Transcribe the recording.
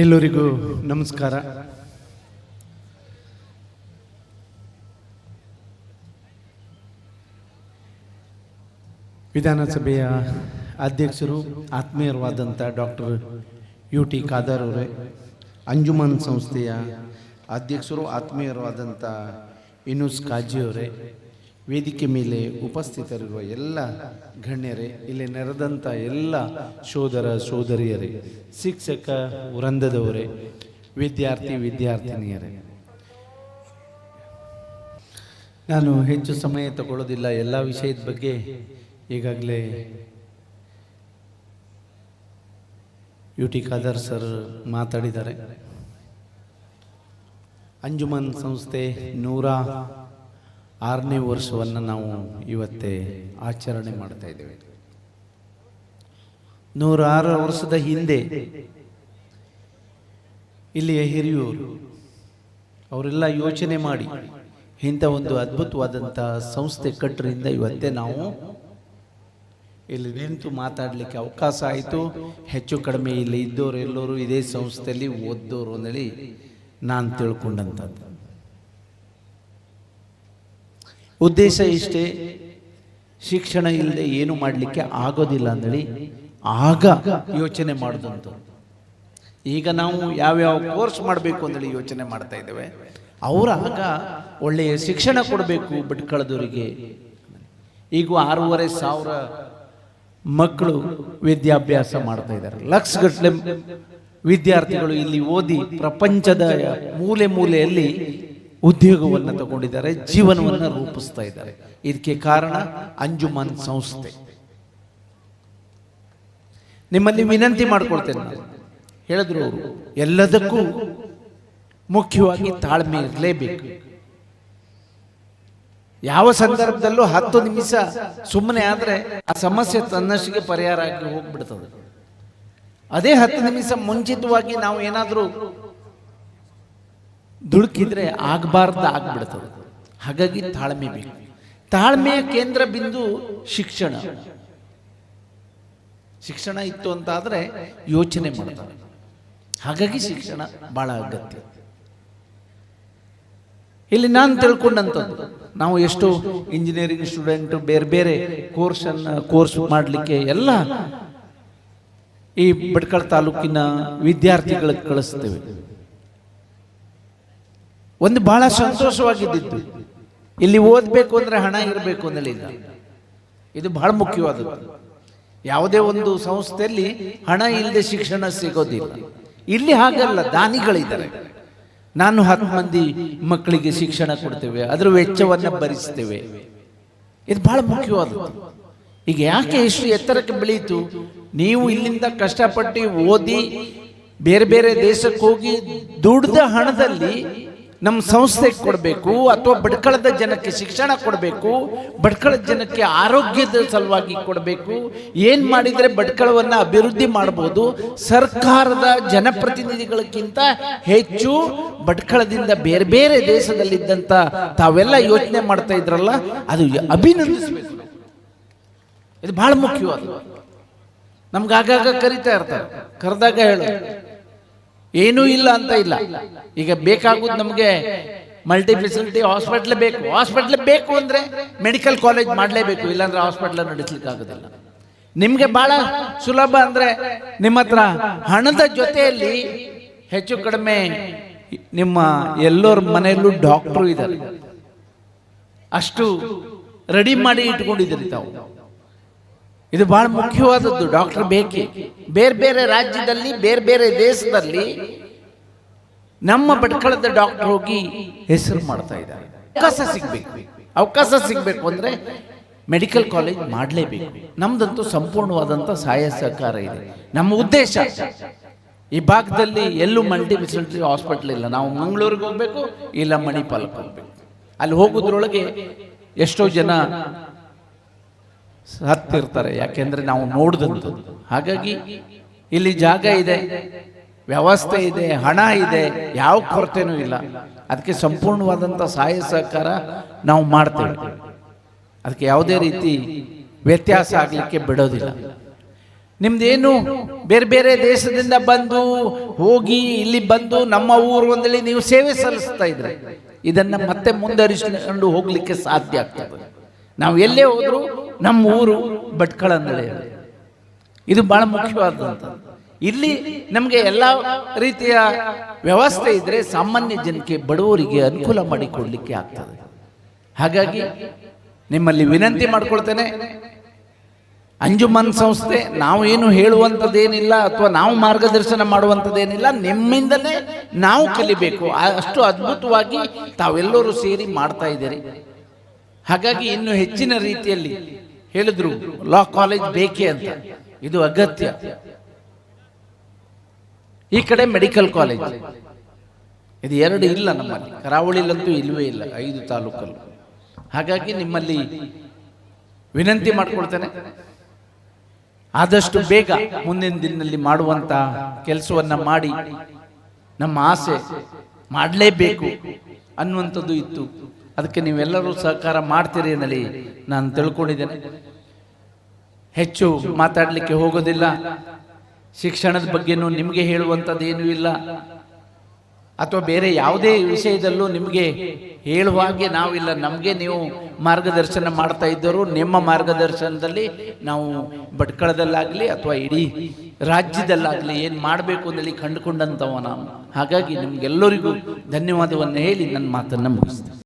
ಎಲ್ಲರಿಗೂ ನಮಸ್ಕಾರ. ವಿಧಾನಸಭೆಯ ಅಧ್ಯಕ್ಷರು ಆತ್ಮೀಯರಾದಂಥ ಡಾಕ್ಟರ್ UT ಖಾದರ್ ಅವರೇ, ಅಂಜುಮನ್ ಸಂಸ್ಥೆಯ ಅಧ್ಯಕ್ಷರು ಆತ್ಮೀಯರಾದಂಥ ಇನೂಸ್ ಕಾಜಿ ಅವರೇ, ವೇದಿಕೆ ಮೇಲೆ ಉಪಸ್ಥಿತರಿರುವ ಎಲ್ಲ ಗಣ್ಯರೇ, ಇಲ್ಲಿ ನೆರೆದಂಥ ಎಲ್ಲ ಸೋದರ ಸೋದರಿಯರೇ, ಶಿಕ್ಷಕ ವೃಂದದವರೇ, ವಿದ್ಯಾರ್ಥಿನಿಯರೇ, ನಾನು ಹೆಚ್ಚು ಸಮಯ ತಗೊಳ್ಳೋದಿಲ್ಲ. ಎಲ್ಲ ವಿಷಯದ ಬಗ್ಗೆ ಈಗಾಗಲೇ UT ಖಾದರ್ ಸರ್ ಮಾತಾಡಿದ್ದಾರೆ. ಅಂಜುಮನ್ ಸಂಸ್ಥೆ 106ನೇ ವರ್ಷವನ್ನು ನಾವು ಇವತ್ತೇ ಆಚರಣೆ ಮಾಡ್ತಾ ಇದ್ದೇವೆ. 106 ವರ್ಷದ ಹಿಂದೆ ಇಲ್ಲಿಯ ಹಿರಿಯೂರು ಅವರೆಲ್ಲ ಯೋಚನೆ ಮಾಡಿ ಇಂಥ ಒಂದು ಅದ್ಭುತವಾದಂಥ ಸಂಸ್ಥೆ ಕಟ್ಟರಿಂದ ಇವತ್ತೇ ನಾವು ಇಲ್ಲಿ ನಿಂತು ಮಾತಾಡಲಿಕ್ಕೆ ಅವಕಾಶ ಆಯಿತು. ಹೆಚ್ಚು ಕಡಿಮೆ ಇಲ್ಲಿ ಇದ್ದವರು ಎಲ್ಲರೂ ಇದೇ ಸಂಸ್ಥೆಯಲ್ಲಿ ಓದ್ದವರು ಅಂದೇಳಿ ನಾನು ತಿಳ್ಕೊಂಡಂಥದ್ದು. ಉದ್ದೇಶ ಇಷ್ಟೇ, ಶಿಕ್ಷಣ ಇಲ್ಲದೆ ಏನು ಮಾಡಲಿಕ್ಕೆ ಆಗೋದಿಲ್ಲ ಅಂದೇಳಿ ಆಗ ಯೋಚನೆ ಮಾಡಿದಂಥ. ಈಗ ನಾವು ಯಾವ್ಯಾವ ಕೋರ್ಸ್ ಮಾಡಬೇಕು ಅಂದೇಳಿ ಯೋಚನೆ ಮಾಡ್ತಾ ಇದ್ದೇವೆ. ಅವರ ಆಗ ಒಳ್ಳೆಯ ಶಿಕ್ಷಣ ಕೊಡಬೇಕು ಭಟ್ಕಳದವರಿಗೆ. ಈಗ 6,500 ಮಕ್ಕಳು ವಿದ್ಯಾಭ್ಯಾಸ ಮಾಡ್ತಾ ಇದ್ದಾರೆ. ಲಕ್ಷಗಟ್ಟಲೆ ವಿದ್ಯಾರ್ಥಿಗಳು ಇಲ್ಲಿ ಓದಿ ಪ್ರಪಂಚದ ಮೂಲೆ ಮೂಲೆಯಲ್ಲಿ ಉದ್ಯೋಗವನ್ನು ತಗೊಂಡಿದ್ದಾರೆ, ಜೀವನವನ್ನು ರೂಪಿಸ್ತಾ ಇದ್ದಾರೆ. ಇದಕ್ಕೆ ಕಾರಣ ಅಂಜುಮನ್ ಸಂಸ್ಥೆ. ನಿಮ್ಮಲ್ಲಿ ವಿನಂತಿ ಮಾಡ್ಕೊಳ್ತೇನೆ, ಹೇಳಿದ್ರು ಅವರು, ಎಲ್ಲದಕ್ಕೂ ಮುಖ್ಯವಾಗಿ ತಾಳ್ಮೆ ಇರಲೇಬೇಕು. ಯಾವ ಸಂದರ್ಭದಲ್ಲೂ 10 ನಿಮಿಷ ಸುಮ್ಮನೆ ಆದರೆ ಆ ಸಮಸ್ಯೆ ತನ್ನಷ್ಟಿಗೆ ಪರಿಹಾರ ಆಗಿ ಹೋಗ್ಬಿಡ್ತದೆ. ಅದೇ 10 ನಿಮಿಷ ಮುಂಚಿತವಾಗಿ ನಾವು ಏನಾದರೂ ದುಡುಕಿದ್ರೆ ಆಗಬಾರ್ದು ಆಗ್ಬಿಡ್ತದೆ. ಹಾಗಾಗಿ ತಾಳ್ಮೆ ಬೇಕು. ತಾಳ್ಮೆಯ ಕೇಂದ್ರ ಬಿಂದು ಶಿಕ್ಷಣ. ಶಿಕ್ಷಣ ಇತ್ತು ಅಂತ ಆದರೆ ಯೋಚನೆ ಮಾಡ್ತಾರೆ. ಹಾಗಾಗಿ ಶಿಕ್ಷಣ ಬಹಳ ಅಗತ್ಯ. ಇಲ್ಲಿ ನಾನು ತಿಳ್ಕೊಂಡಂಥದ್ದು, ನಾವು ಎಷ್ಟು ಇಂಜಿನಿಯರಿಂಗ್ ಸ್ಟೂಡೆಂಟ್ ಬೇರೆ ಬೇರೆ ಕೋರ್ಸ್ ಮಾಡಲಿಕ್ಕೆ ಎಲ್ಲ ಈ ಭಟ್ಕಳ ತಾಲೂಕಿನ ವಿದ್ಯಾರ್ಥಿಗಳಿಗೆ ಕಳಿಸ್ತೇವೆ. ಒಂದು ಬಹಳ ಸಂತೋಷವಾಗಿದ್ದು, ಇಲ್ಲಿ ಓದಬೇಕು ಅಂದ್ರೆ ಹಣ ಇರಬೇಕು ಅನ್ನಲಿಲ್ಲ. ಇದು ಬಹಳ ಮುಖ್ಯವಾದದ್ದು. ಯಾವುದೇ ಒಂದು ಸಂಸ್ಥೆಯಲ್ಲಿ ಹಣ ಇಲ್ಲದೆ ಶಿಕ್ಷಣ ಸಿಗೋದಿಲ್ಲ. ಇಲ್ಲಿ ಹಾಗಲ್ಲ, ದಾನಿಗಳಿದ್ದಾರೆ. ನಾನು 10 ಮಂದಿ ಮಕ್ಕಳಿಗೆ ಶಿಕ್ಷಣ ಕೊಡ್ತೇವೆ, ಅದರ ವೆಚ್ಚವನ್ನು ಭರಿಸ್ತೇವೆ. ಇದು ಬಹಳ ಮುಖ್ಯವಾದದ್ದು. ಈಗ ಯಾಕೆ ಇಷ್ಟು ಎತ್ತರಕ್ಕೆ ಬೆಳೀತು? ನೀವು ಇಲ್ಲಿಂದ ಕಷ್ಟಪಟ್ಟು ಓದಿ ಬೇರೆ ಬೇರೆ ದೇಶಕ್ಕೆ ಹೋಗಿ ದುಡ್ದ ಹಣದಲ್ಲಿ ನಮ್ಮ ಸಂಸ್ಥೆಗೆ ಕೊಡಬೇಕು, ಅಥವಾ ಭಟ್ಕಳದ ಜನಕ್ಕೆ ಶಿಕ್ಷಣ ಕೊಡಬೇಕು, ಭಟ್ಕಳದ ಜನಕ್ಕೆ ಆರೋಗ್ಯದ ಸಲುವಾಗಿ ಕೊಡಬೇಕು. ಏನು ಮಾಡಿದರೆ ಭಟ್ಕಳವನ್ನು ಅಭಿವೃದ್ಧಿ ಮಾಡ್ಬೋದು. ಸರ್ಕಾರದ ಜನಪ್ರತಿನಿಧಿಗಳಕ್ಕಿಂತ ಹೆಚ್ಚು ಭಟ್ಕಳದಿಂದ ಬೇರೆ ಬೇರೆ ದೇಶದಲ್ಲಿದ್ದಂಥ ತಾವೆಲ್ಲ ಯೋಚನೆ ಮಾಡ್ತಾ ಇದ್ರಲ್ಲ, ಅದು ಅಭಿನಂದಿಸಬೇಕು. ಇದು ಬಹಳ ಮುಖ್ಯವಾದ. ನಮ್ಗೆ ಆಗಾಗ ಕರಿತಾ ಇರ್ತಾರೆ, ಕರೆದಾಗ ಹೇಳು ಏನೂ ಇಲ್ಲ ಅಂತ ಇಲ್ಲ. ಈಗ ಬೇಕಾಗುವುದು ನಮಗೆ ಮಲ್ಟಿ ಫೆಸಿಲಿಟಿ ಹಾಸ್ಪಿಟ್ಲ್ ಬೇಕು. ಹಾಸ್ಪಿಟ್ಲ್ ಬೇಕು ಅಂದರೆ ಮೆಡಿಕಲ್ ಕಾಲೇಜ್ ಮಾಡಲೇಬೇಕು, ಇಲ್ಲಾಂದ್ರೆ ಹಾಸ್ಪಿಟ್ಲ್ ನಡೆಸಲಿಕ್ಕೆ ಆಗೋದಿಲ್ಲ. ನಿಮಗೆ ಬಹಳ ಸುಲಭ ಅಂದರೆ ನಿಮ್ಮ ಹತ್ರ ಹಣದ ಜೊತೆಯಲ್ಲಿ ಹೆಚ್ಚು ಕಡಿಮೆ ನಿಮ್ಮ ಎಲ್ಲರ ಮನೆಯಲ್ಲೂ ಡಾಕ್ಟ್ರು ಇದ್ದಾರೆ, ಅಷ್ಟು ರೆಡಿ ಮಾಡಿ ಇಟ್ಕೊಂಡಿದ್ದೀರಿ ತಾವು. ಇದು ಬಹಳ ಮುಖ್ಯವಾದದ್ದು. ಡಾಕ್ಟರ್ ಬೇಕೇ. ಬೇರೆ ಬೇರೆ ರಾಜ್ಯದಲ್ಲಿ ಬೇರೆ ಬೇರೆ ದೇಶದಲ್ಲಿ ನಮ್ಮ ಭಟ್ಕಳದ ಡಾಕ್ಟರ್ ಹೋಗಿ ಹೆಸರು ಮಾಡ್ತಾ ಇದ್ದಾರೆ. ಅವಕಾಶ ಸಿಗಬೇಕು ಅಂದರೆ ಮೆಡಿಕಲ್ ಕಾಲೇಜ್ ಮಾಡಲೇಬೇಕು. ನಮ್ದಂತೂ ಸಂಪೂರ್ಣವಾದಂಥ ಸಹಾಯ ಸಹಕಾರ ಇದೆ. ನಮ್ಮ ಉದ್ದೇಶ, ಈ ಭಾಗದಲ್ಲಿ ಎಲ್ಲೂ ಮಲ್ಟಿ ಫೆಸಿಲಿಟಿ ಹಾಸ್ಪಿಟಲ್ ಇಲ್ಲ. ನಾವು ಮಂಗಳೂರಿಗೆ ಹೋಗ್ಬೇಕು, ಇಲ್ಲ ಮಣಿಪಾಲಕ್ಕೆ ಹೋಗ್ಬೇಕು. ಅಲ್ಲಿ ಹೋಗೋದ್ರೊಳಗೆ ಎಷ್ಟೋ ಜನ ಹತ್ತಿರ್ತಾರೆ, ಯಾಕೆಂದ್ರೆ ನಾವು ನೋಡಿದಂಥದ್ದು. ಹಾಗಾಗಿ ಇಲ್ಲಿ ಜಾಗ ಇದೆ, ವ್ಯವಸ್ಥೆ ಇದೆ, ಹಣ ಇದೆ, ಯಾವ ಕೊರತೆನೂ ಇಲ್ಲ. ಅದಕ್ಕೆ ಸಂಪೂರ್ಣವಾದಂಥ ಸಹಾಯ ಸಹಕಾರ ನಾವು ಮಾಡ್ತೇವೆ. ಅದಕ್ಕೆ ಯಾವುದೇ ರೀತಿ ವ್ಯತ್ಯಾಸ ಆಗಲಿಕ್ಕೆ ಬಿಡೋದಿಲ್ಲ. ನಿಮ್ದೇನು ಬೇರೆ ಬೇರೆ ದೇಶದಿಂದ ಬಂದು ಹೋಗಿ ಇಲ್ಲಿ ಬಂದು ನಮ್ಮ ಊರು ಒಂದೇಳಿ ನೀವು ಸೇವೆ ಸಲ್ಲಿಸ್ತಾ ಇದ್ರೆ ಇದನ್ನ ಮತ್ತೆ ಮುಂದುವರಿಸಿಕೊಂಡು ಹೋಗ್ಲಿಕ್ಕೆ ಸಾಧ್ಯ ಆಗ್ತದೆ. ನಾವು ಎಲ್ಲೇ ಹೋದ್ರು ನಮ್ಮ ಊರು ಭಟ್ಕಳ ಅಂದೇಳಿ, ಇದು ಬಹಳ ಮುಖ್ಯವಾದಂಥ. ಇಲ್ಲಿ ನಮಗೆ ಎಲ್ಲ ರೀತಿಯ ವ್ಯವಸ್ಥೆ ಇದ್ರೆ ಸಾಮಾನ್ಯ ಜನಕ್ಕೆ, ಬಡವರಿಗೆ ಅನುಕೂಲ ಮಾಡಿಕೊಡ್ಲಿಕ್ಕೆ ಆಗ್ತದೆ. ಹಾಗಾಗಿ ನಿಮ್ಮಲ್ಲಿ ವಿನಂತಿ ಮಾಡ್ಕೊಳ್ತೇನೆ, ಅಂಜುಮನ್ ಸಂಸ್ಥೆ ನಾವು ಏನು ಹೇಳುವಂಥದ್ದೇನಿಲ್ಲ ಅಥವಾ ನಾವು ಮಾರ್ಗದರ್ಶನ ಮಾಡುವಂಥದ್ದೇನಿಲ್ಲ, ನಿಮ್ಮಿಂದಲೇ ನಾವು ಕಲಿಬೇಕು. ಅಷ್ಟು ಅದ್ಭುತವಾಗಿ ತಾವೆಲ್ಲರೂ ಸೇರಿ ಮಾಡ್ತಾ ಇದ್ದೀರಿ. ಹಾಗಾಗಿ ಇನ್ನು ಹೆಚ್ಚಿನ ರೀತಿಯಲ್ಲಿ ಹೇಳಿದ್ರು ಲಾ ಕಾಲೇಜ್ ಬೇಕೇ ಅಂತ, ಇದು ಅಗತ್ಯ. ಈ ಕಡೆ ಮೆಡಿಕಲ್ ಕಾಲೇಜ್, ಇದು ಎರಡು ಇಲ್ಲ ನಮ್ಮಲ್ಲಿ, ಕರಾವಳಿಲಂತೂ ಇಲ್ಲವೇ ಇಲ್ಲ 5 ತಾಲೂಕಲ್ಲೂ. ಹಾಗಾಗಿ ನಿಮ್ಮಲ್ಲಿ ವಿನಂತಿ ಮಾಡ್ಕೊಳ್ತೇನೆ, ಆದಷ್ಟು ಬೇಗ ಮುಂದಿನ ದಿನದಲ್ಲಿ ಮಾಡುವಂತ ಕೆಲಸವನ್ನ ಮಾಡಿ. ನಮ್ಮ ಆಸೆ ಮಾಡಲೇಬೇಕು ಅನ್ನುವಂಥದ್ದು ಇತ್ತು, ಅದಕ್ಕೆ ನೀವೆಲ್ಲರೂ ಸಹಕಾರ ಮಾಡ್ತೀರಿ ಅನ್ನಲಿ ನಾನು ತಿಳ್ಕೊಂಡಿದ್ದೇನೆ. ಹೆಚ್ಚು ಮಾತಾಡಲಿಕ್ಕೆ ಹೋಗೋದಿಲ್ಲ. ಶಿಕ್ಷಣದ ಬಗ್ಗೆನೂ ನಿಮಗೆ ಹೇಳುವಂಥದ್ದೇನೂ ಇಲ್ಲ, ಅಥವಾ ಬೇರೆ ಯಾವುದೇ ವಿಷಯದಲ್ಲೂ ನಿಮಗೆ ಹೇಳುವಾಗೆ ನಾವಿಲ್ಲ. ನಮಗೆ ನೀವು ಮಾರ್ಗದರ್ಶನ ಮಾಡ್ತಾ ಇದ್ದರು. ನಿಮ್ಮ ಮಾರ್ಗದರ್ಶನದಲ್ಲಿ ನಾವು ಭಟ್ಕಳದಲ್ಲಾಗಲಿ ಅಥವಾ ಇಡೀ ರಾಜ್ಯದಲ್ಲಾಗಲಿ ಏನು ಮಾಡಬೇಕು ಅಂತೇಳಿ ಕಂಡುಕೊಂಡಂಥವ ನಾನು. ಹಾಗಾಗಿ ನಿಮಗೆಲ್ಲರಿಗೂ ಧನ್ಯವಾದವನ್ನು ಹೇಳಿ ನನ್ನ ಮಾತನ್ನು ಮುಗಿಸ್ತೇನೆ.